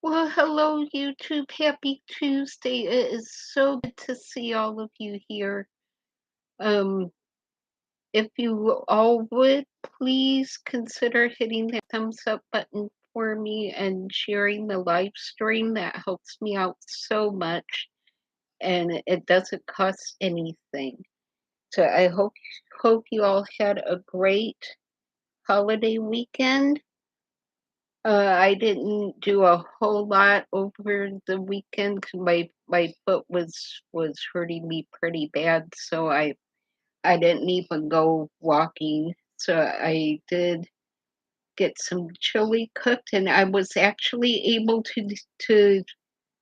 Well, hello, YouTube. Happy Tuesday. It is so good to see all of you here. Um, if you all would, please consider hitting the thumbs up button for me and sharing the live stream. That helps me out so much, and it doesn't cost anything. So I hope you all had a great holiday weekend. I didn't do a whole lot over the weekend 'cause my foot was hurting me pretty bad, so I didn't even go walking. So I did get some chili cooked, and I was actually able to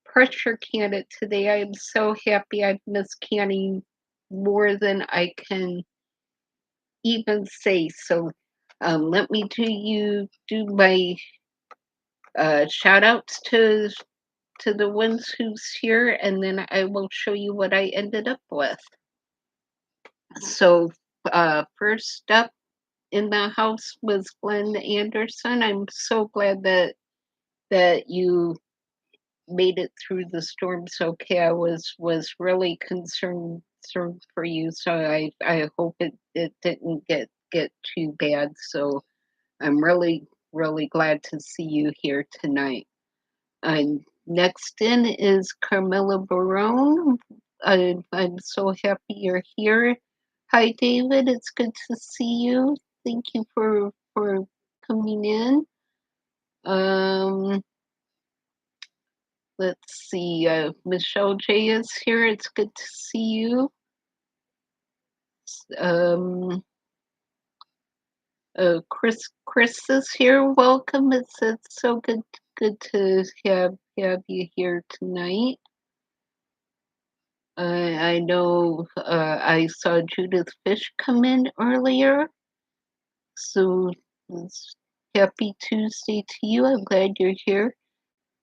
pressure can it today. I am so happy. I've missed canning more than I can even say. So let me do my shout outs to the ones who's here, and then I will show you what I ended up with. So, first up in the house was Glenn Anderson. I'm so glad that you made it through the storms okay. I was really concerned for you, so I hope it didn't get too bad. So I'm really glad to see you here tonight. Next in is Carmela Barone. I'm so happy you're here. Hi, David. It's good to see you. Thank you for coming in. Um, let's see. Michelle J is here. It's good to see you. Um, Chris is here. Welcome. It's so good to have you here tonight. I know I saw Judith Fish come in earlier, so it's happy Tuesday to you. I'm glad you're here.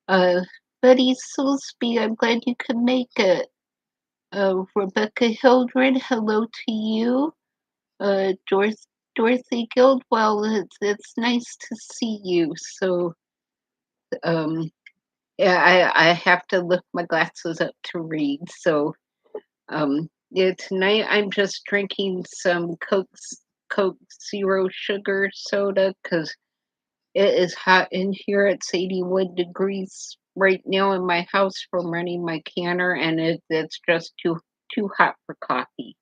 Uh, Betty Silsby, I'm glad you could make it. Rebecca Hildred, hello to you. Dorothy Guildwell, it's nice to see you. So, um, yeah, I have to lift my glasses up to read. So, yeah, tonight I'm just drinking some Coke Zero Sugar soda because it is hot in here. It's 81 degrees right now in my house from running my canner, and it's just too hot for coffee.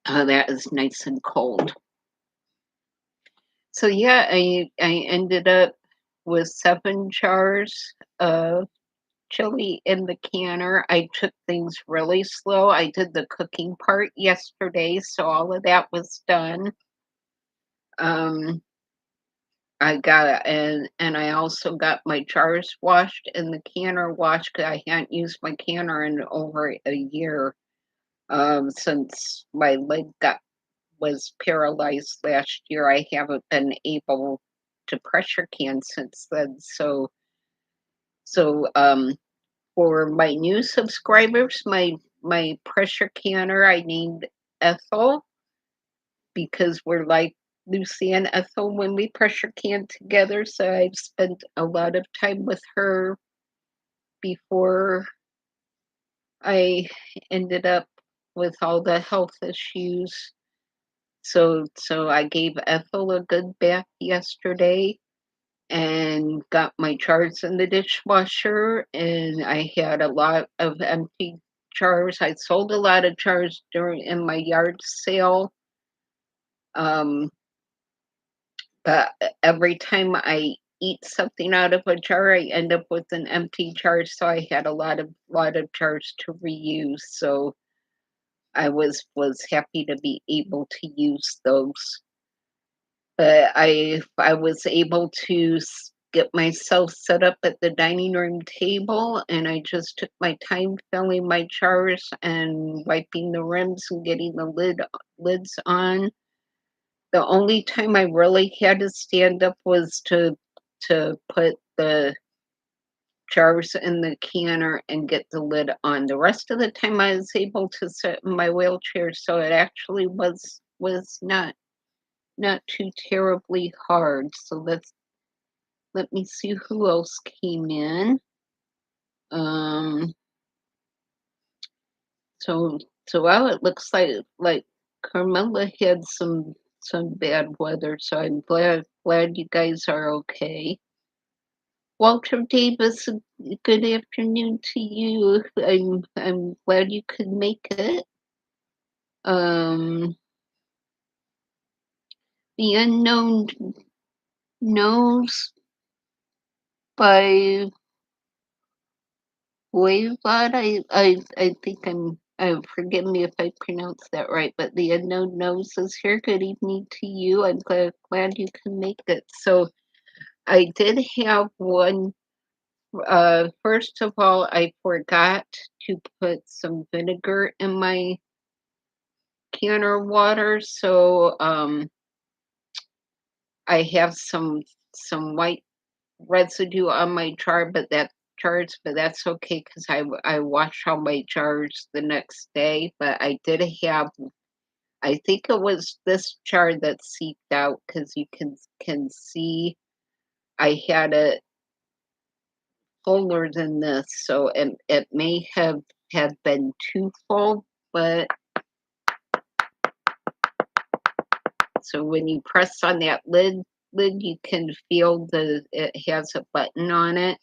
That is nice and cold. So yeah, I ended up with 7 jars of chili in the canner. I took things really slow. I did the cooking part yesterday, so all of that was done. Um, I got and I also got my jars washed and the canner washed because I hadn't used my canner in over a year. Since my leg got was paralyzed last year, I haven't been able to pressure can since then. So for my new subscribers, my pressure canner I named Ethel because we're like Lucy and Ethel when we pressure can together. So I've spent a lot of time with her before I ended up with all the health issues. So I gave Ethel a good bath yesterday and got my jars in the dishwasher, and I had a lot of empty jars. I sold a lot of jars during in my yard sale. Um, but every time I eat something out of a jar, I end up with an empty jar. So I had a lot of jars to reuse. So I was happy to be able to use those. But I was able to get myself set up at the dining room table, and I just took my time filling my jars and wiping the rims and getting the lids on. The only time I really had to stand up was to put the jars in the canner and get the lid on. The rest of the time I was able to sit in my wheelchair, so it actually was not too terribly hard. So let me see who else came in. Um, so well, it looks like Carmela had some bad weather, so I'm glad you guys are okay. Walter Davis, good afternoon to you. I'm glad you could make it. Um, the unknown knows by Voivod. I think forgive me if I pronounced that right, but the unknown knows is here. Good evening to you. I'm glad you can make it. So I did have one. First of all, I forgot to put some vinegar in my canner water, so I have some white residue on my jars, but that's okay because I wash all my jars the next day. But I did have, I think it was this jar that seeped out because you can see I had it fuller than this, so it may have been too full. But so when you press on that lid, you can feel it has a button on it,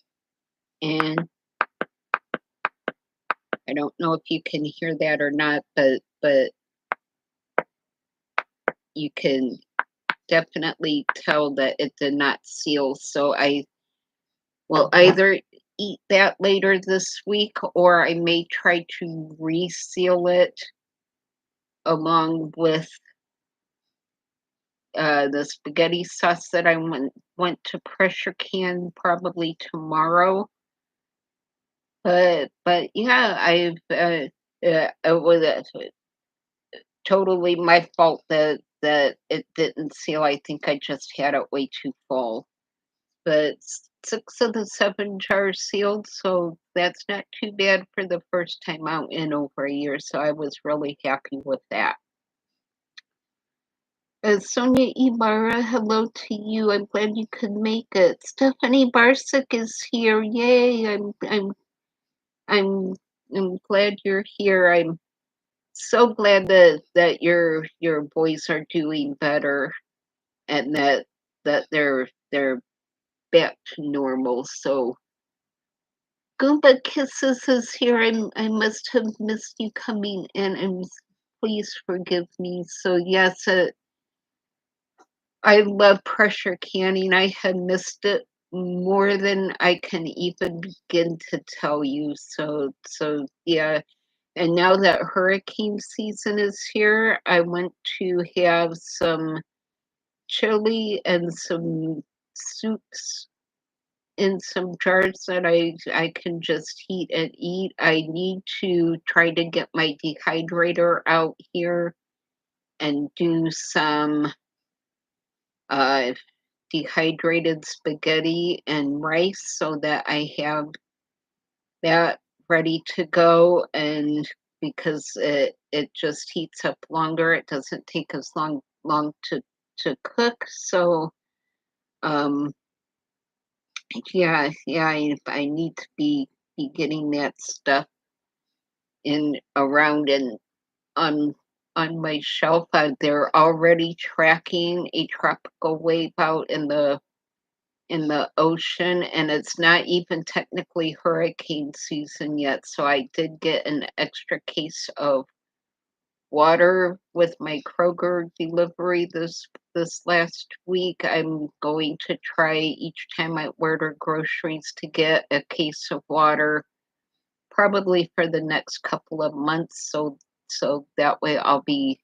and I don't know if you can hear that or not, but you can definitely tell that it did not seal. So I will either eat that later this week, or I may try to reseal it along with the spaghetti sauce that I went to pressure can probably tomorrow. But yeah, it was totally my fault that it didn't seal. I think I just had it way too full. But 6 of the 7 jars sealed, so that's not too bad for the first time out in over a year. So I was really happy with that. Sonia Ibarra, hello to you. I'm glad you could make it. Stephanie Barsick is here. Yay! I'm I'm glad you're here. I'm so glad that your boys are doing better and that they're back to normal. So Goomba Kisses is here. I must have missed you coming in, and please forgive me. So yes, I love pressure canning. I had missed it more than I can even begin to tell you. So yeah. And now that hurricane season is here, I want to have some chili and some soups in some jars that I can just heat and eat. I need to try to get my dehydrator out here and do some uh, dehydrated spaghetti and rice so that I have that ready to go. And because it just heats up longer, it doesn't take as long to cook. So um yeah, I need to be getting that stuff in around and on on my shelf. They're already tracking a tropical wave out in the ocean, and it's not even technically hurricane season yet. So I did get an extra case of water with my Kroger delivery this last week. I'm going to try each time I order groceries to get a case of water, probably for the next couple of months. So that way I'll be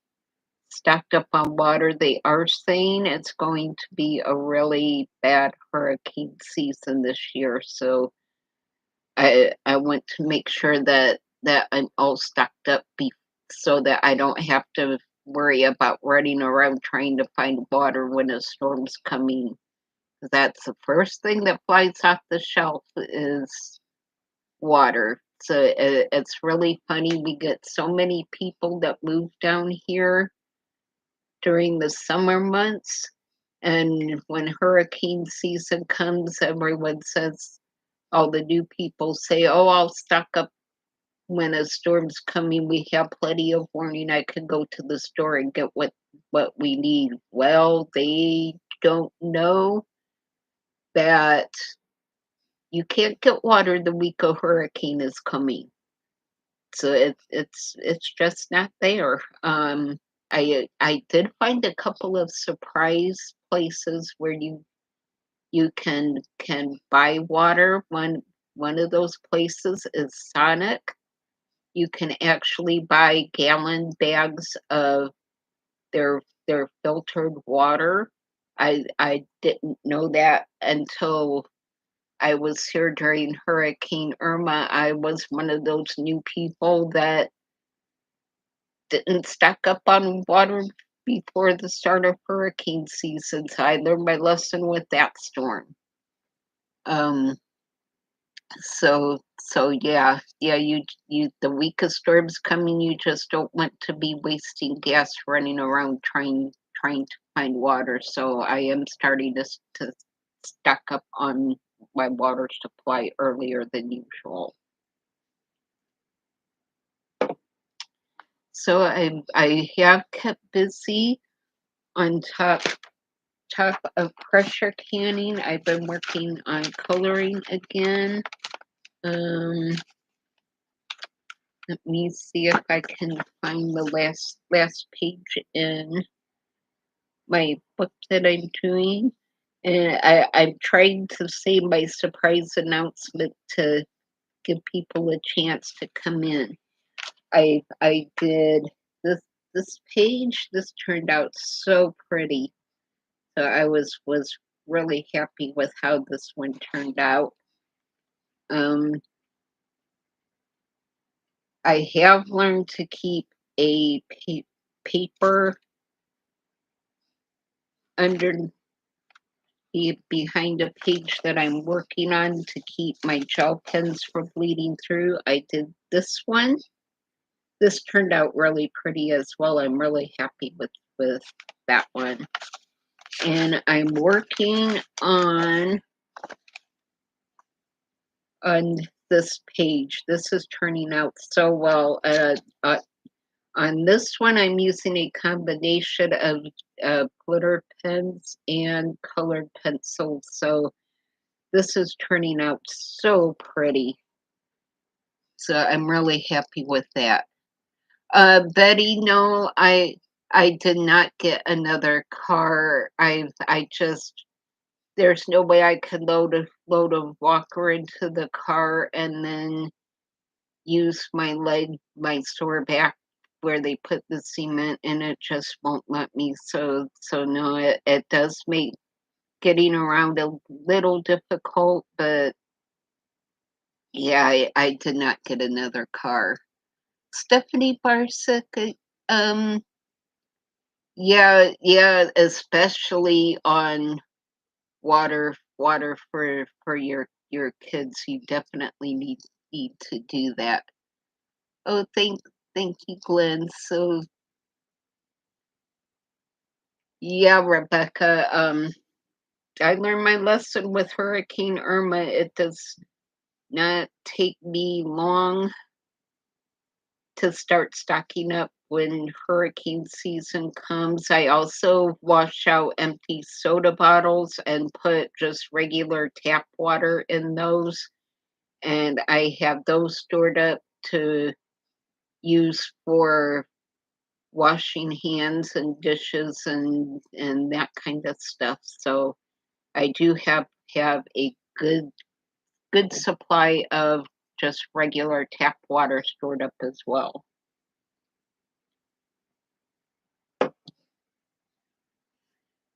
stocked up on water. They are saying it's going to be a really bad hurricane season this year. So I want to make sure that I'm all stocked up so that I don't have to worry about running around trying to find water when a storm's coming. That's the first thing that flies off the shelf is water. So it's really funny. We get so many people that move down here during the summer months, And when hurricane season comes, everyone says, all the new people say, "Oh, I'll stock up when a storm's coming. We have plenty of warning. I can go to the store and get what we need." Well, they don't know that you can't get water the week a hurricane is coming. So it's just not there. I did find a couple of surprise places where you can buy water. One of those places is Sonic. You can actually buy gallon bags of their filtered water. I didn't know that until I was here during Hurricane Irma. I was one of those new people that didn't stock up on water before the start of hurricane season, so I learned my lesson with that storm. Um, so yeah, you the weakest storm's coming, you just don't want to be wasting gas running around trying to find water. So I am starting to stock up on my water supply earlier than usual. So I have kept busy on top of pressure canning. I've been working on coloring again. Um, Let me see if I can find the last page in my book that I'm doing. And I'm trying to save my surprise announcement to give people a chance to come in. I did this this page. This turned out so pretty. So I was really happy with how this one turned out. Um, I have learned to keep a paper under behind a page that I'm working on to keep my gel pens from bleeding through. I did this one. This turned out really pretty as well. I'm really happy with that one. And I'm working on this page. This is turning out so well. On this one, I'm using a combination of glitter pens and colored pencils. So this is turning out so pretty. So I'm really happy with that. Betty, no, I did not get another car. I just there's no way I could load a walker into the car and then use my store back where they put the cement and it just won't let me. So no, it does make getting around a little difficult, but yeah, I did not get another car. Stephanie Barsick, um, yeah, especially on water for your kids. You definitely need to do that. Oh, thank you, Glenn. So yeah, Rebecca, I learned my lesson with Hurricane Irma. It does not take me long to start stocking up when hurricane season comes. I also wash out empty soda bottles and put just regular tap water in those. And I have those stored up to use for washing hands and dishes and that kind of stuff. So I do have a good supply of just regular tap water stored up as well.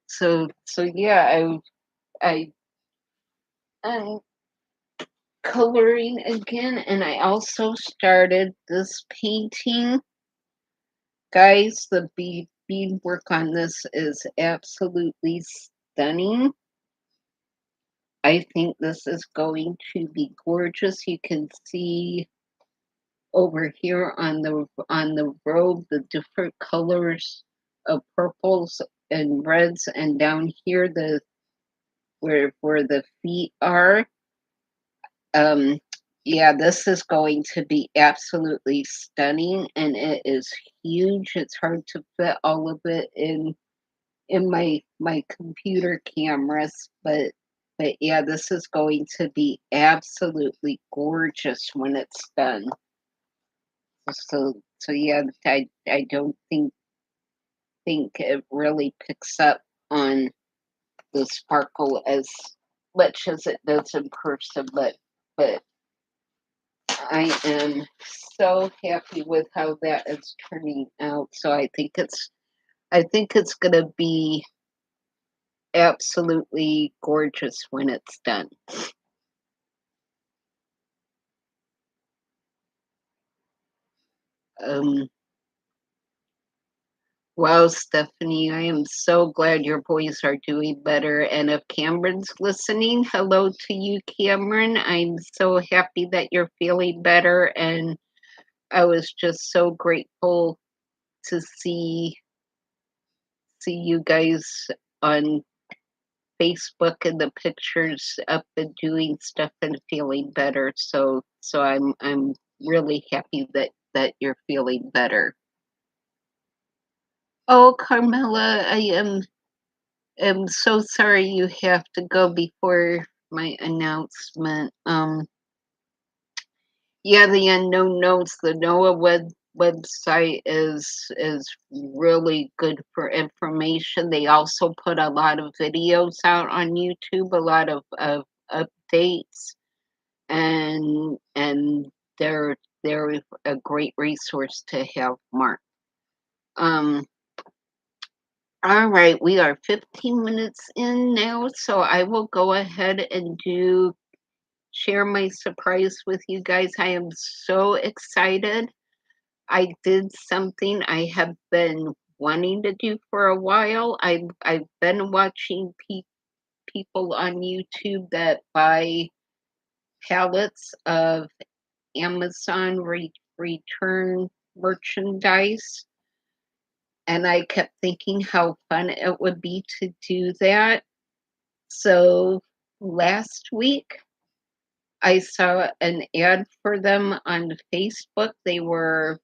So yeah, I I'm coloring again, and I also started this painting. Guys, the beadwork on this is absolutely stunning. I think this is going to be gorgeous. You can see over here on the robe the different colors of purples and reds, and down here the where the feet are. Um, yeah, this is going to be absolutely stunning, and it is huge. It's hard to fit all of it in my computer cameras, but yeah, this is going to be absolutely gorgeous when it's done. So yeah, I don't think it really picks up on the sparkle as much as it does in person, but I am so happy with how that is turning out. So I think it's gonna be absolutely gorgeous when it's done. Um, wow, Stephanie, I am so glad your boys are doing better. And if Cameron's listening, hello to you, Cameron. I'm so happy that you're feeling better, and I was just so grateful to see you guys on Facebook and the pictures up and doing stuff and feeling better. So I'm really happy that you're feeling better. Oh, Carmela, I am so sorry you have to go before my announcement. Yeah, the unknown notes, the NOAA website is really good for information. They also put a lot of videos out on YouTube, a lot of updates, and they're a great resource to have, Mark. Um, all right, we are 15 minutes in now, so I will go ahead and do share my surprise with you guys. I am so excited. I did something I have been wanting to do for a while. I've been watching people on YouTube that buy pallets of Amazon return merchandise, and I kept thinking how fun it would be to do that. So last week I saw an ad for them on Facebook. They were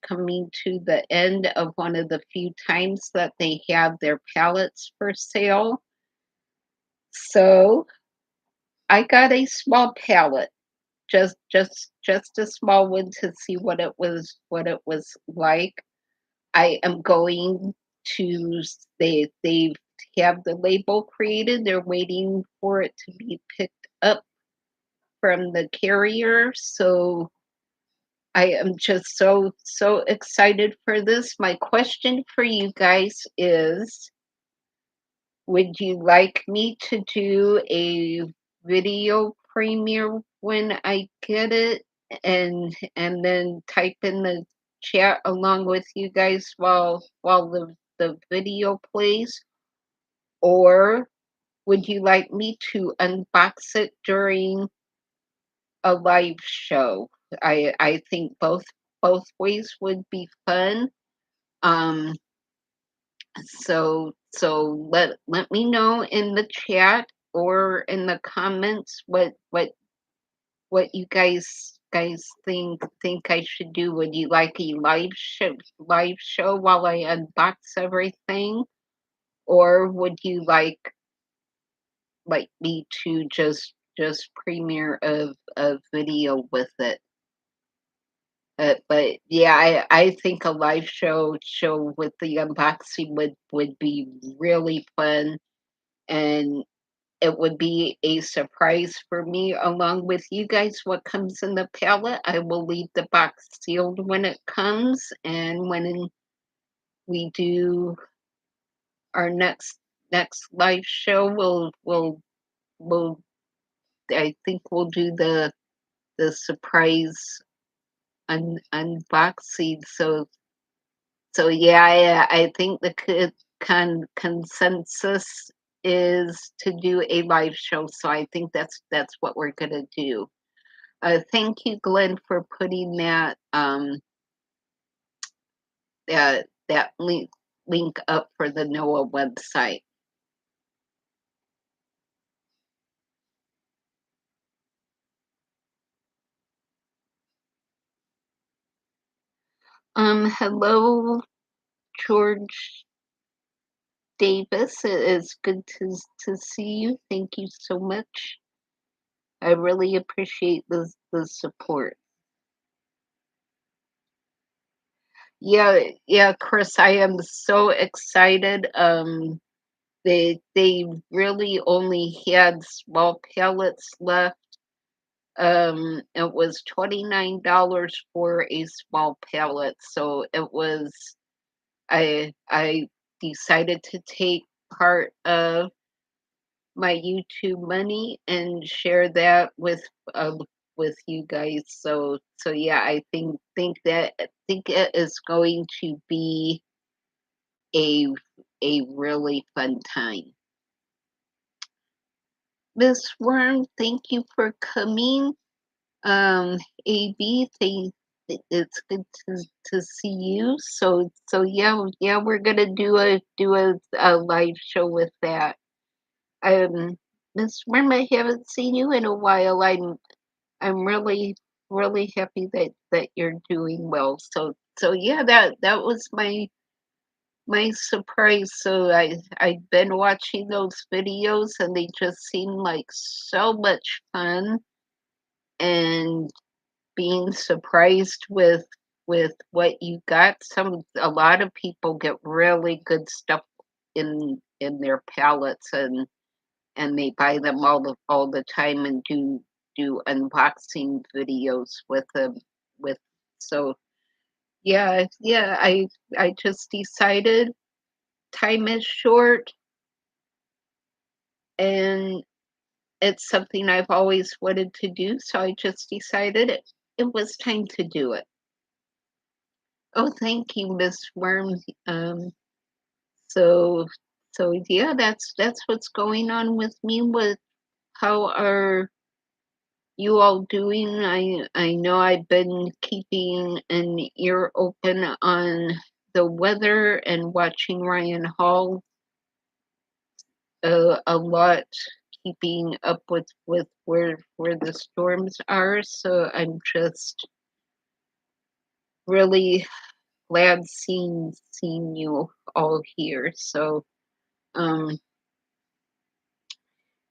coming to the end of one of the few times that they have their pallets for sale. So I got a small pallet, just a small one to see what it was like. I am going to they have the label created. They're waiting for it to be picked up from the carrier. So I am just so excited for this. My question for you guys is, would you like me to do a video premiere when I get it, and then type in the chat along with you guys while the video plays? Or would you like me to unbox it during a live show? I think both ways would be fun. Um, so let me know in the chat or in the comments what you guys think I should do. Would you like a live show while I unbox everything, or would you like me to just premiere a video with it? But yeah, I think a live show with the unboxing would be really fun, and it would be a surprise for me along with you guys what comes in the pallet. I will leave the box sealed when it comes, and when we do our next live show, we'll I think we'll do the surprise unboxing. So yeah, I think the consensus is to do a live show. So I think that's what we're gonna do. Thank you, Glenn, for putting that link link up for the NOAA website. Hello, George Davis. It is good to see you. Thank you so much. I really appreciate the support. Yeah, Chris, I am so excited. They really only had small pallets left. It was $29 for a small pallet, so it was I decided to take part of my YouTube money and share that with you guys. So yeah, I think it is going to be a a really fun time. Miss Worm, thank you for coming. AB, it's good to see you. So yeah, we're gonna do a live show with that. Um, Miss Worm, I haven't seen you in a while. I'm really happy that you're doing well. So yeah, that was my surprise. So I've been watching those videos and they just seem like so much fun, and being surprised with what you got. A lot of people get really good stuff in their palettes, and they buy them all the time and do unboxing videos with them with so yeah, I just decided time is short, and it's something I've always wanted to do, so I just decided it was time to do it. Oh, thank you, Miss Worm. So so yeah, that's what's going on with me. With how are you all doing? I know I've been keeping an ear open on the weather and watching Ryan Hall a lot, keeping up with where the storms are. So I'm just really glad seeing you all here. So um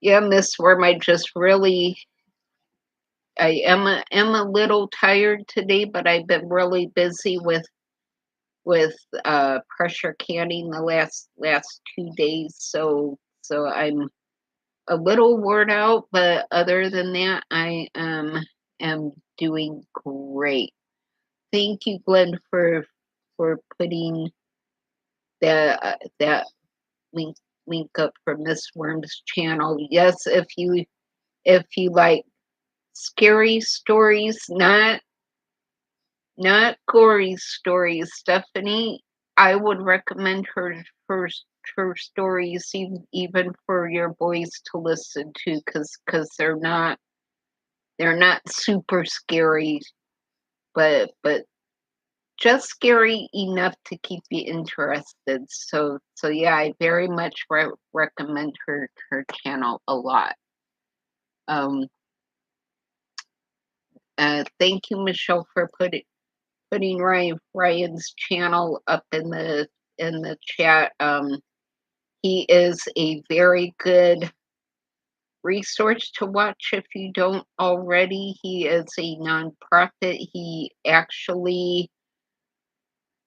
yeah, Miss Worm, I am a little tired today, but I've been really busy with pressure canning the last 2 days. So I'm a little worn out, but other than that, I am doing great. Thank you, Glenn, for putting that link link up for Miss Worm's channel. Yes, if you like scary stories, not gory stories, Stephanie, I would recommend her stories, even for your boys to listen to, because they're not super scary, but just scary enough to keep you interested. So yeah, I very much recommend her channel a lot. Um, thank you, Michelle, for putting Ryan's channel up in the chat. He is a very good resource to watch if you don't already. He is a nonprofit. He actually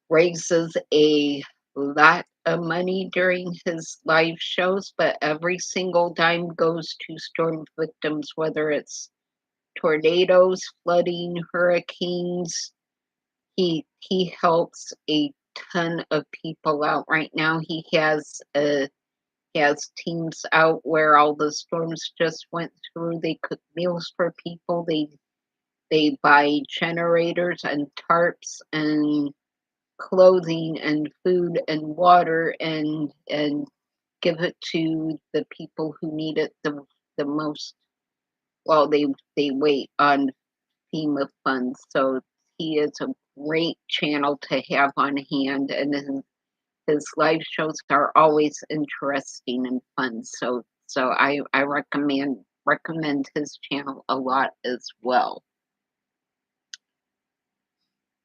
raises a lot of money during his live shows, but every single dime goes to storm victims, whether it's tornadoes, flooding, hurricanes. He helps a ton of people out right now. He has teams out where all the storms just went through. They cook meals for people. They buy generators and tarps and clothing and food and water, and give it to the people who need it the most while they wait on FEMA funds. So he is a great channel to have on hand, and his live shows are always interesting and fun. So I recommend his channel a lot as well.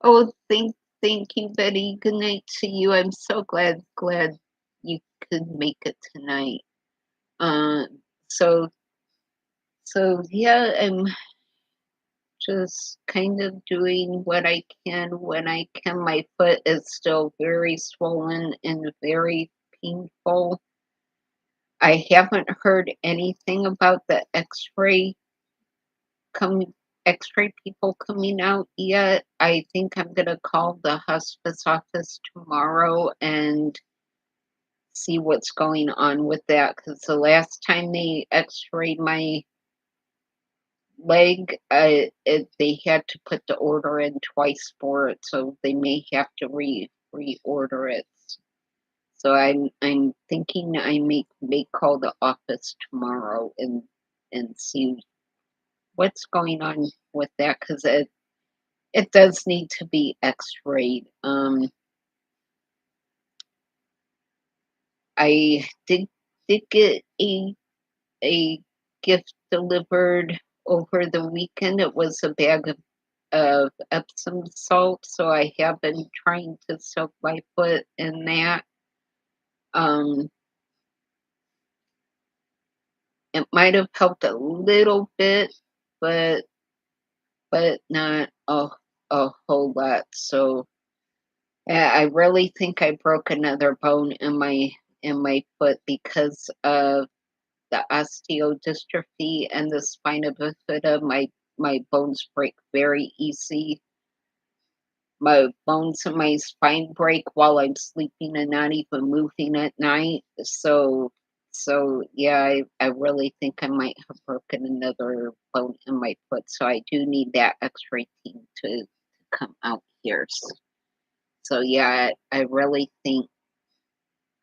Oh, thank you, Betty. Good night to you. I'm so glad you could make it tonight. Uh, so yeah, I'm just kind of doing what I can when I can. My foot is still very swollen and very painful. I haven't heard anything about the coming X-ray people coming out yet. I think I'm gonna call the hospice office tomorrow and see what's going on with that. Because the last time they X-rayed my leg, they had to put the order in twice for it, so they may have to reorder it. So I'm thinking I may call the office tomorrow and see what's going on with that because it does need to be X-rayed. I did get a gift delivered over the weekend. It was a bag of Epsom salt, so I have been trying to soak my foot in that. Um, it might have helped a little bit, but not a whole lot. So yeah, I really think I broke another bone in my foot because of the osteodystrophy and the spina bifida. My bones break very easy. My bones in my spine break while I'm sleeping and not even moving at night. So yeah, I really think I might have broken another bone in my foot. So I do need that X-ray team to come out here. So yeah, I really think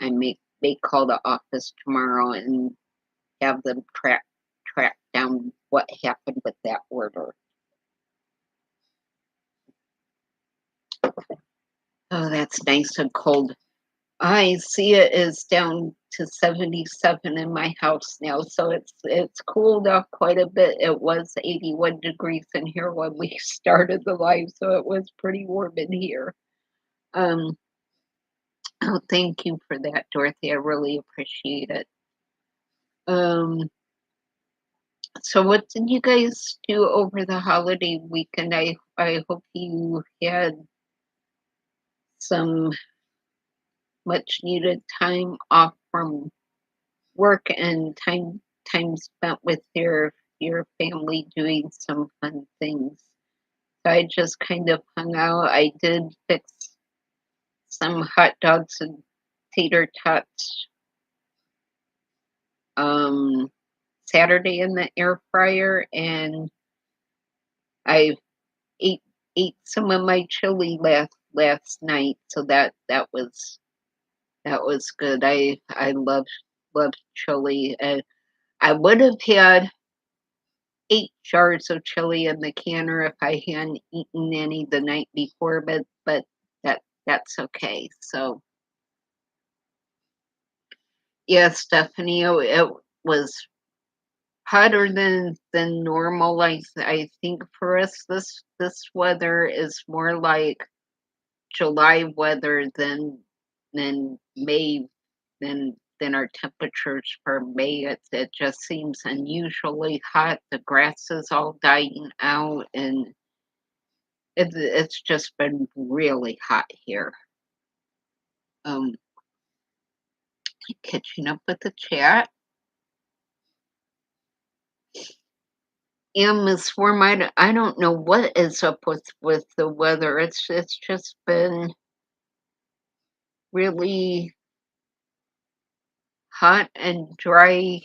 I may call the office tomorrow and have them track down what happened with that order. Oh, that's nice and cold. I see it is down to 77 in my house now, so it's cooled off quite a bit. It was 81 degrees in here when we started the live, so it was pretty warm in here. Um, oh, thank you for that, Dorothy. I really appreciate it. Um, so what did you guys do over the holiday weekend? I hope you had some much needed time off from work and time spent with your family doing some fun things. So I just kind of hung out. I did fix some hot dogs and tater tots um Saturday in the air fryer, and I ate ate some of my chili last night, so that was good. I love chili. I would have had 8 jars of chili in the canner if I hadn't eaten any the night before, but that's okay. So, yeah, Stephanie, it was hotter than normal. I think for us, this weather is more like July weather than May than our temperatures for May. It just seems unusually hot. The grass is all dying out, and it's just been really hot here. Um, catching up with the chat. And Miss Worm, I don't know what is up with the weather. It's just been really hot and dry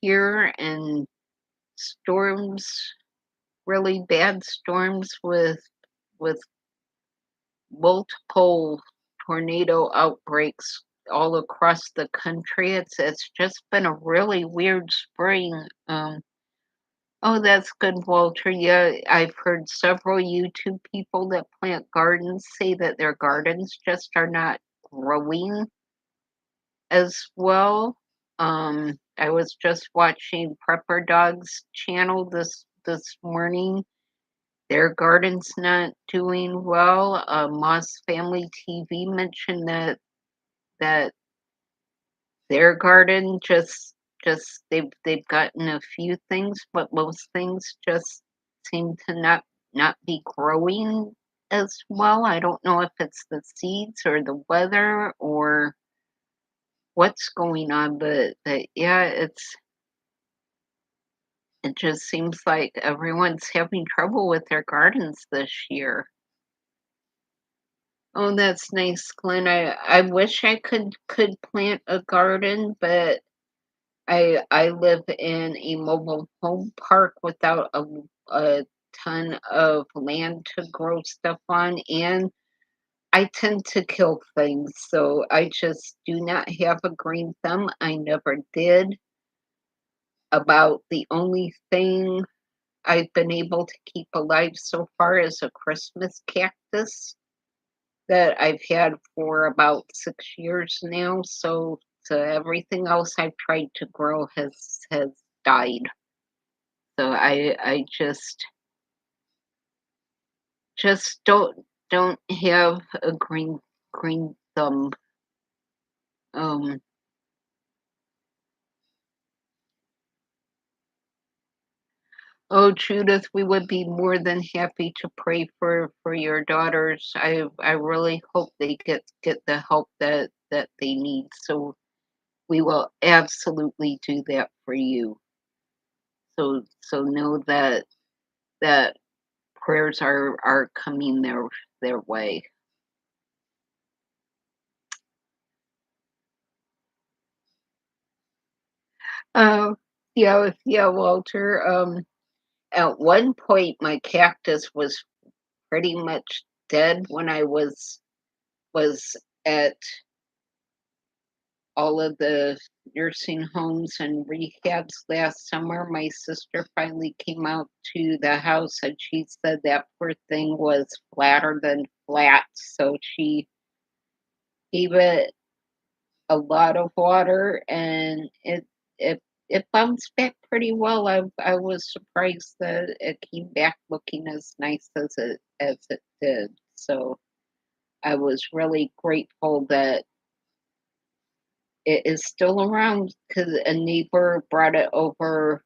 here, and storms, really bad storms with multiple tornado outbreaks all across the country. It's just been a really weird spring. Oh, that's good, Walter. Yeah, I've heard several YouTube people that plant gardens say that their gardens just are not growing as well. I was just watching Prepper Dog's channel this morning. Their garden's not doing well. Moss Family TV mentioned that their garden just they've gotten a few things, but most things just seem to not be growing as well. I don't know if it's the seeds or the weather or what's going on, but yeah, it just seems like everyone's having trouble with their gardens this year. Oh, that's nice, Glenn. I wish I could plant a garden, but I live in a mobile home park without a ton of land to grow stuff on, and I tend to kill things, so I just do not have a green thumb. I never did. About the only thing I've been able to keep alive so far is a Christmas cactus that I've had for about 6 years now. So everything else I've tried to grow has died. So I just don't have a green thumb. Um, oh, Judith, we would be more than happy to pray for your daughters. I really hope they get the help that they need. So we will absolutely do that for you. So know that prayers are coming their way. Uh, yeah, Walter. At one point, my cactus was pretty much dead when I was at all of the nursing homes and rehabs last summer. My sister finally came out to the house and she said that poor thing was flatter than flat. So she gave it a lot of water and it it bounced back pretty well. I was surprised that it came back looking as nice as it did. So I was really grateful that it is still around because a neighbor brought it over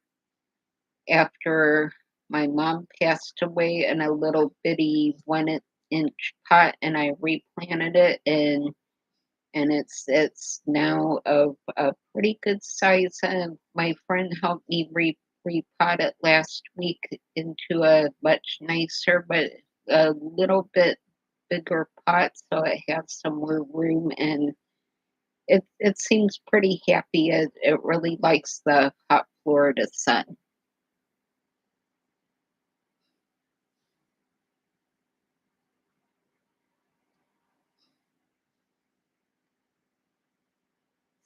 after my mom passed away in a little bitty 1 inch pot, and I replanted it, and it's now of a pretty good size. And my friend helped me repot it last week into a much nicer but a little bit bigger pot, so it has some more room and it seems pretty happy. It really likes the hot Florida sun.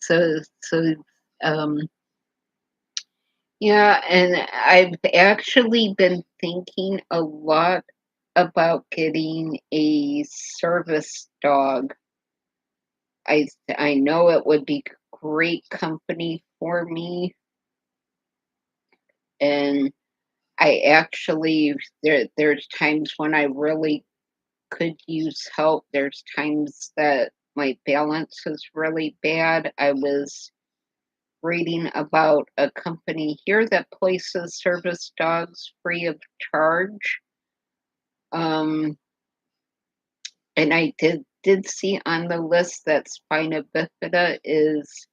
So um yeah, and I've actually been thinking a lot about getting a service dog. I know it would be great company for me, and I actually there's times when I really could use help. There's times that my balance is really bad. I was reading about a company here that places service dogs free of charge. Um, and I did see on the list that spina bifida is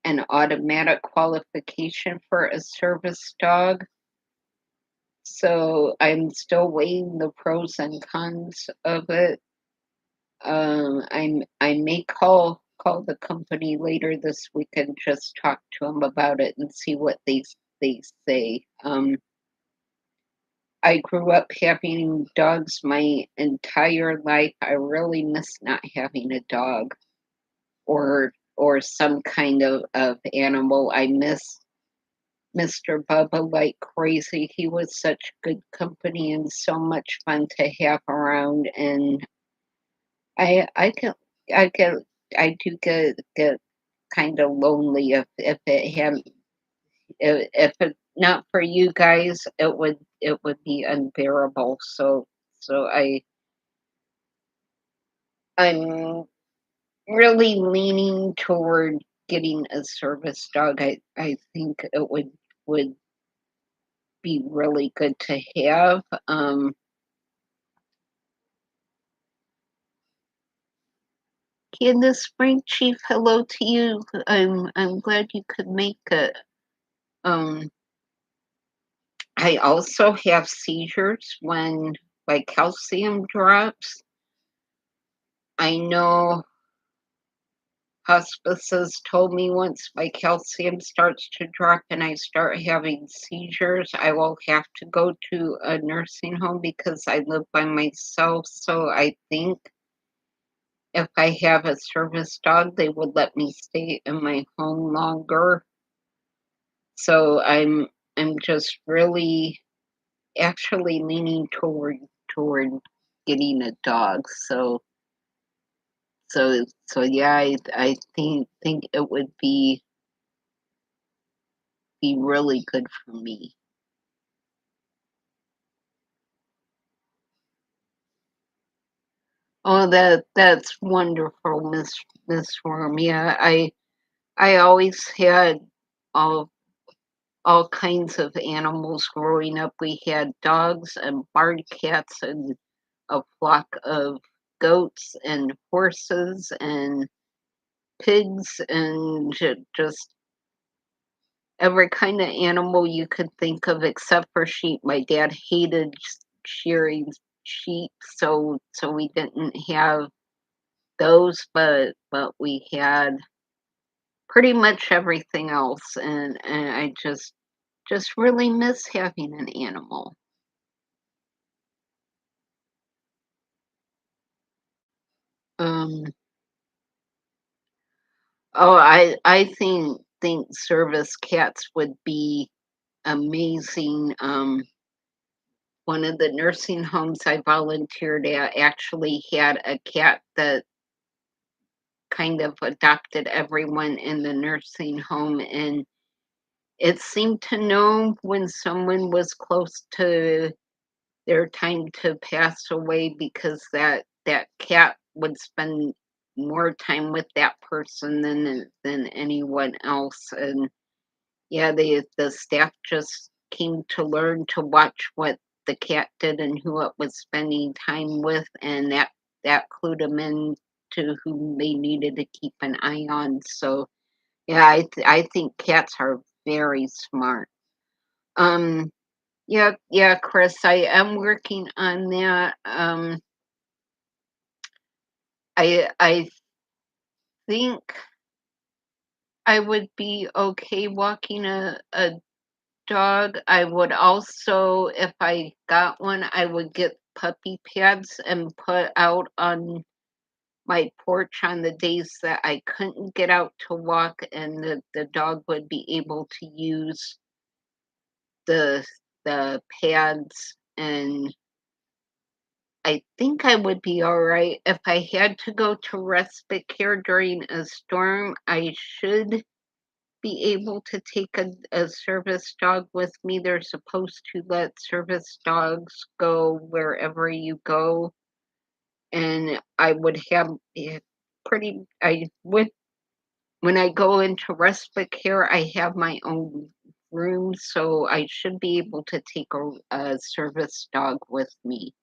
an automatic qualification for a service dog. So I'm still weighing the pros and cons of it. I may call the company later this week and just talk to them about it and see what they say. I grew up having dogs my entire life. I really miss not having a dog or some kind of animal. I miss Mr. Bubba like crazy. He was such good company and so much fun to have around. And I can I get I do get kind of lonely if it had if it not for you guys, it would be unbearable. So I'm really leaning toward getting a service dog. I think it would be really good to have. Candace Spring Chief, hello to you. I'm glad you could make it. Um, I also have seizures when my calcium drops. I know hospices told me once my calcium starts to drop and I start having seizures, I will have to go to a nursing home because I live by myself. So I think if I have a service dog, they would let me stay in my home longer. So I'm just really actually leaning toward getting a dog. So yeah, I think it would be really good for me. Oh, that's wonderful, Miss Worm. Yeah, I always had all all kinds of animals growing up. We had dogs and barn cats and a flock of goats and horses and pigs and just every kind of animal you could think of except for sheep. My dad hated shearing sheep, so we didn't have those, but we had pretty much everything else, and I just really miss having an animal. Um, oh, I think service cats would be amazing. One of the nursing homes I volunteered at actually had a cat that kind of adopted everyone in the nursing home, and it seemed to know when someone was close to their time to pass away because that cat would spend more time with that person than anyone else. And yeah, the staff just came to learn to watch what the cat did and who it was spending time with, and that clued them in to who they needed to keep an eye on. So yeah, I think cats are very smart. Um, yeah, yeah, Chris, I am working on that. I think I would be okay walking a dog. I would also, if I got one, I would get puppy pads and put out on my porch on the days that I couldn't get out to walk, and the dog would be able to use the the pads, and I think I would be all right. If I had to go to respite care during a storm, I should be able to take a service dog with me. They're supposed to let service dogs go wherever you go. And I would have I would, when I go into respite care, I have my own room, so I should be able to take a service dog with me.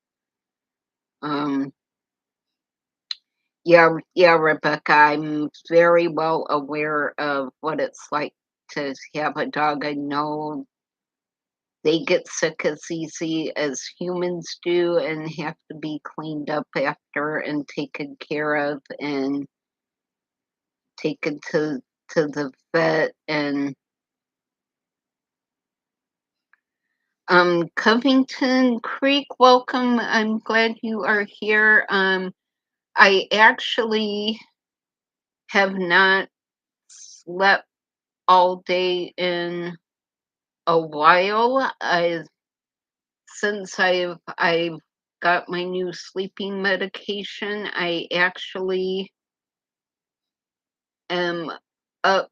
Um, Yeah, yeah, Rebecca, I'm very well aware of what it's like to have a dog. I know they get sick as easy as humans do and have to be cleaned up after and taken care of and taken to the vet. And Covington Creek, welcome. I'm glad you are here. I actually have not slept all day in a while. Since I've got my new sleeping medication, I actually am up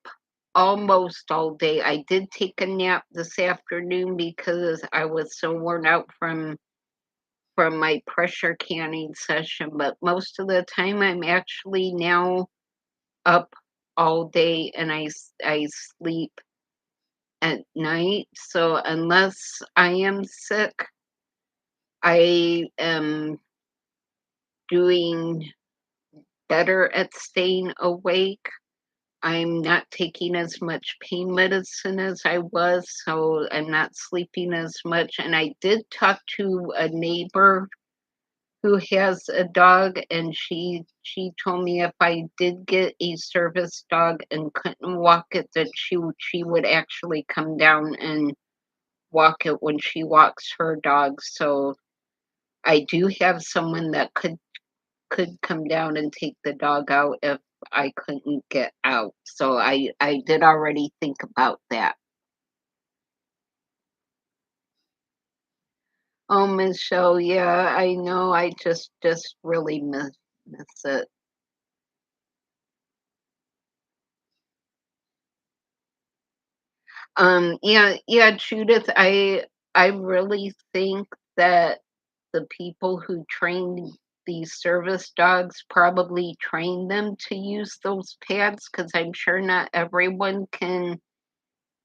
almost all day. I did take a nap this afternoon because I was so worn out from my pressure canning session, but most of the time I'm actually now up all day and I sleep at night. So unless I am sick, I am doing better at staying awake. I'm not taking as much pain medicine as I was, so I'm not sleeping as much. And I did talk to a neighbor who has a dog, and she told me if I did get a service dog and couldn't walk it, that she would actually come down and walk it when she walks her dog. So I do have someone that could come down and take the dog out if I couldn't get out. So I did already think about that. Oh, Michelle, yeah, I know. I just really miss it. Yeah, yeah, Judith, I really think that the people who train these service dogs probably train them to use those pads because I'm sure not everyone can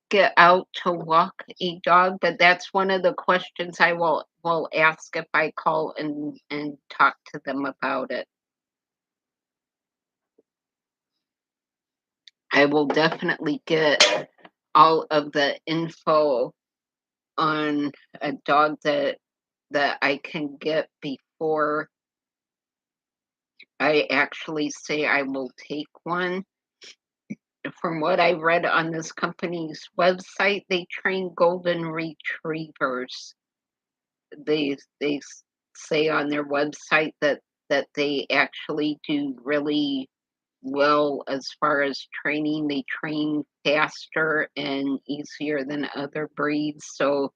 get out to walk a dog, but that's one of the questions I will ask if I call and talk to them about it. I will definitely get all of the info on a dog that I can get before I actually say I will take one. From what I read on this company's website, they train golden retrievers. They say on their website that they actually do really well as far as training. They train faster and easier than other breeds. So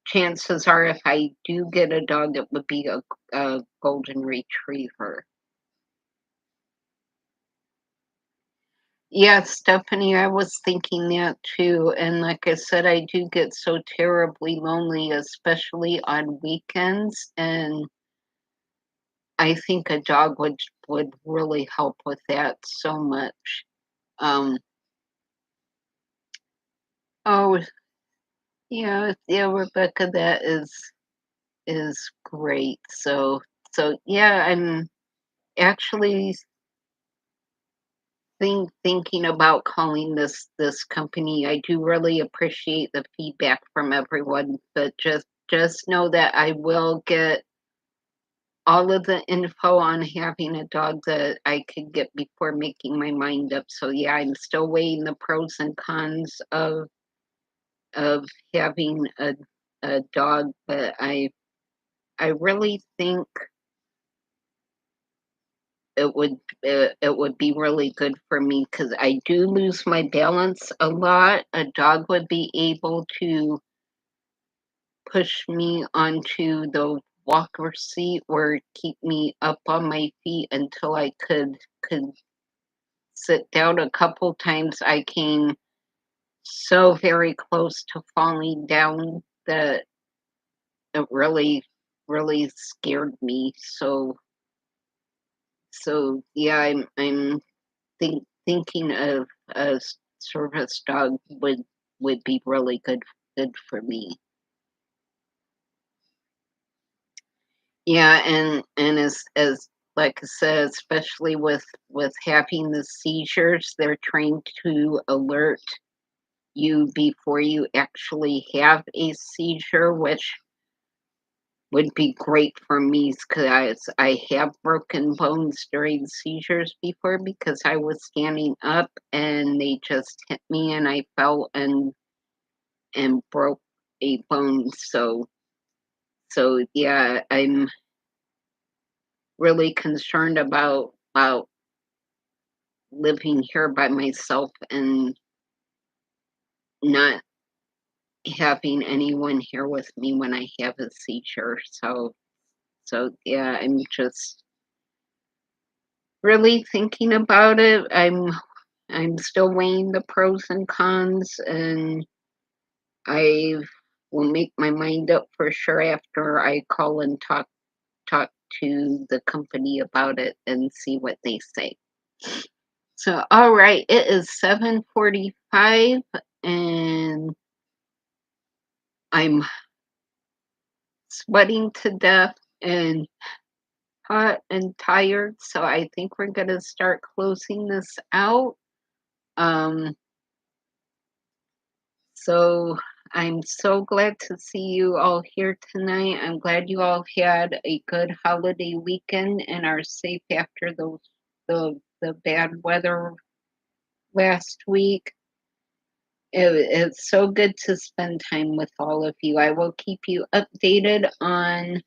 chances are, if I do get a dog, it would be a golden retriever. Yeah, Stephanie, I was thinking that too. And like I said, I do get so terribly lonely, especially on weekends. And I think a dog would really help with that so much. Um, oh yeah, yeah, Rebecca, that is great. So yeah, I'm actually thinking about calling this company. I do really appreciate the feedback from everyone, but just know that I will get all of the info on having a dog that I could get before making my mind up. So yeah, I'm still weighing the pros and cons of having a dog, but I really think it would be really good for me because I do lose my balance a lot. A dog would be able to push me onto the walker seat or keep me up on my feet until I could sit down. A couple times I came so very close to falling down that it really scared me. So yeah, I'm thinking of a service dog would be really good for me. Yeah, and as like I said, especially with having the seizures, they're trained to alert you before you actually have a seizure, which would be great for me because I have broken bones during seizures before because I was standing up and they just hit me and I fell and broke a bone. So yeah, I'm really concerned about living here by myself and not having anyone here with me when I have a seizure. So yeah, I'm just really thinking about it. I'm still weighing the pros and cons, and I will make my mind up for sure after I call and talk to the company about it and see what they say. So, all right, it is 7:45 and I'm sweating to death and hot and tired, so I think we're gonna start closing this out. Um, so I'm so glad to see you all here tonight. I'm glad you all had a good holiday weekend and are safe after the bad weather last week. It's so good to spend time with all of you. I will keep you updated on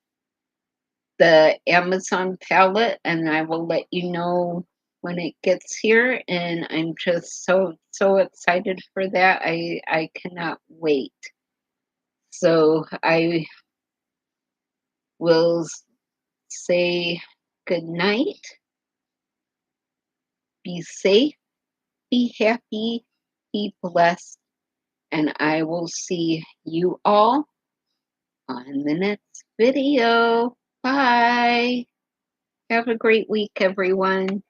the Amazon palette, and I will let you know when it gets here. And I'm just so excited for that. I cannot wait. So I will say good night. Be safe. Be happy. Be blessed. And I will see you all on the next video. Bye. Have a great week, everyone.